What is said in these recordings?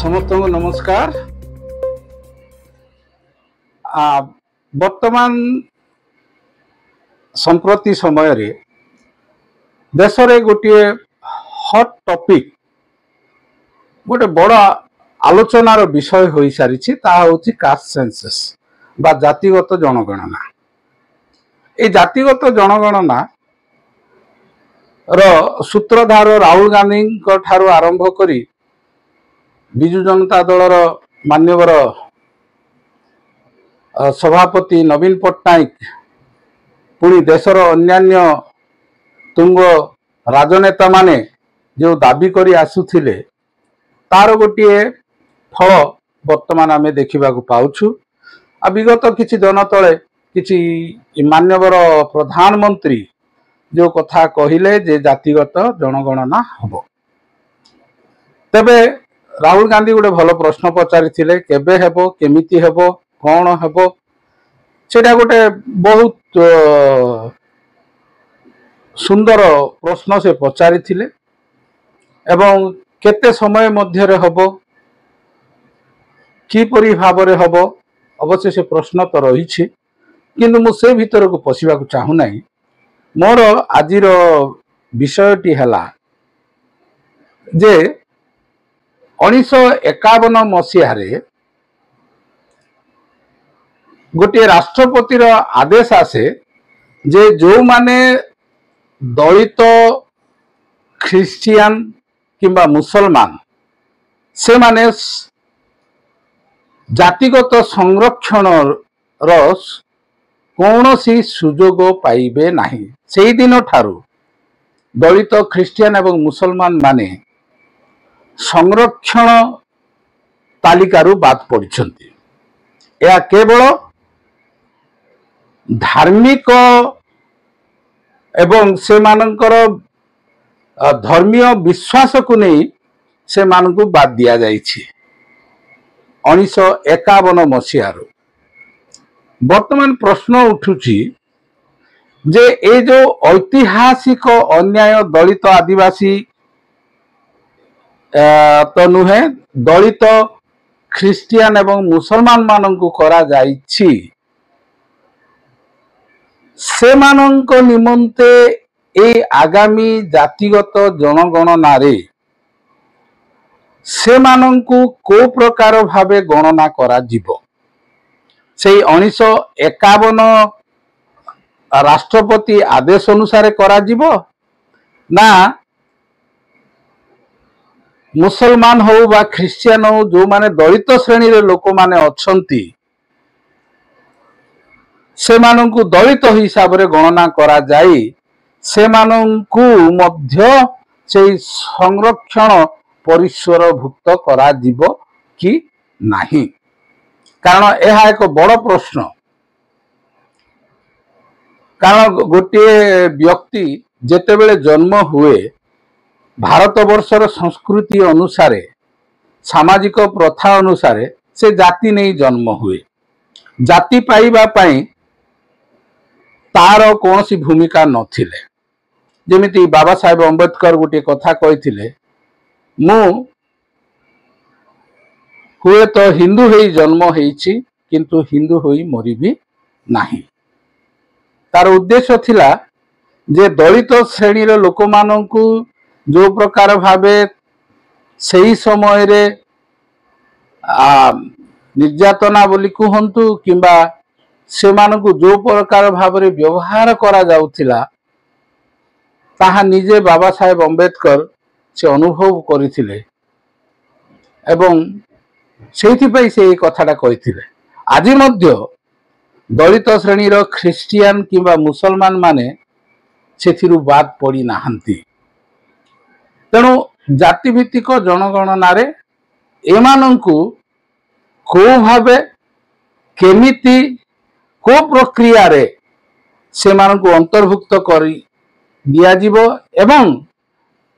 समस्त को नमस्कार। वर्तमान संप्रति समय रे देश रे गोटे हॉट टॉपिक गोटे बड़ आलोचनार विषय हो सारी कास्ट सेंसस बा जातिगत जनगणना। ए जातिगत जनगणना रो सूत्रधार राहुल गांधी ठारू आरंभ करी बिजु जनता दलर मान्यवर सभापति नवीन पट्टनायक पुणी देशर अन्यान्य तुंग राजनेता माने जो दाबी करी आसुथिले तार गोटे फल वर्तमान आमे देखिबा को पाउछु। आ विगत किछि दिन तले किछि मान्यवर प्रधानमंत्री जो कथा कहिले जे जातिगत जनगणना हबो। तबे राहुल गांधी गोटे भल प्रश्न पचारि केबे हेबो केमिति हेबो कौन हेबो सेटा गोटे बहुत सुंदर प्रश्न से पचारि एवं केते समय मध्य हबो किपरि भाबरे हबो। अवश्य से प्रश्न तो रही किंतु मु से भीतर को पशिबा को चाहू नाही। मोर आजिर विषयटी हला जे 1951 मसीह गोटे राष्ट्रपतिर आदेश आसे जे जो माने दलित ख्रिस्टियन किंबा मुसलमान से माने जातिगत संरक्षण कौनसी सुजोग पाइबे नाही। सेही दिन ठारू दलित ख्रिस्टियन एवं मुसलमान माने संरक्षण तालिकारु बाद पड़िछंती। या केवल धार्मिक एवं से मानकर धर्मीय विश्वास को नहीं से मानकु बाद दिया जाइछि 1951 मसीह। वर्तमान प्रश्न उठुछि जे ए जो ऐतिहासिक अन्याय दलित आदिवासी तो नुहे दलित ख्रिस्टियन एवं मुसलमान मानंकु करा जाइछि से मानंक निमंते ए आगामी जातिगत जनगणना रे से मानंकु को प्रकार भावे गणना करा जिवो। से 1951 राष्ट्रपति आदेश अनुसार करा जिवो ना मुसलमान हो बा ख्रिस्टियन हो जो माने दलित श्रेणी रे लोक माने अछंती से मानंकु दलित हिसाब रे गणना करा जाई से मानंकु मध्य से संरक्षण परिसर भुक्त करा जिवो कि नाही। कारण यह एक बड़ प्रश्न। कारण गोटे व्यक्ति जेतेबेले जन्म हुए भारत वर्षर संस्कृति अनुसार सामाजिक प्रथा अनुसार से जाति नहीं जन्म हुए। जाति पाइबा पाई तार कौन सी भूमिका नथिले। जेमिति बाबा साहेब अम्बेडकर गोटे कथा कहिथिले मु हुए तो हिंदू हेई जन्म हेइछि किंतु हिंदू होई मरिबी नाही। तार उद्देश्य थिला जे दलित श्रेणी रे लोक माननकु जो प्रकार भावे सही समय रे निर्यातना बोली कहंतु किंबा से मानकु जो प्रकार भावे व्यवहार करा जाउथिला ताहा निजे बाबा साहेब अम्बेडकर से अनुभव करिथिले एवं सेइथिपई से कथाटा कहिथिले। आज मध्य दलित श्रेणी रो ख्रिस्टियन किंबा मुसलमान माने सेथिरु बाद पड़ी नाहंती। तेणु जातिभित्तिक जनगणना रे एमानंकु को भावे केमिति को प्रक्रिया रे से मानंकु अंतर्भुक्त करी दिया जिवो एवं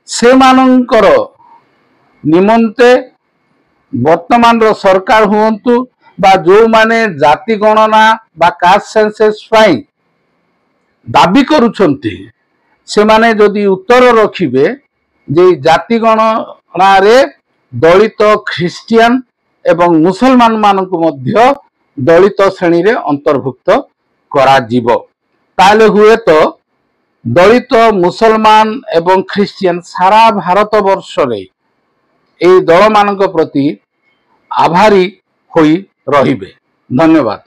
से मानंकर निमंते वर्तमान रो सरकार हुंतु बा जो माने जाति गणना बा कास्ट सेंसस पाई दाबी करुछंती से माने जदि उत्तर रखिबे जे जाति गणना रे दलित ख्रिस्टियान एवं मुसलमान मानकु मध्य दलित श्रेणी रे अंतर्भुक्त करा जीवो। ताले हुए तो दलित मुसलमान एवं ख्रिस्टियान सारा भारत वर्ष रे ए दल मानक प्रति आभारी होई रहिबे। धन्यवाद।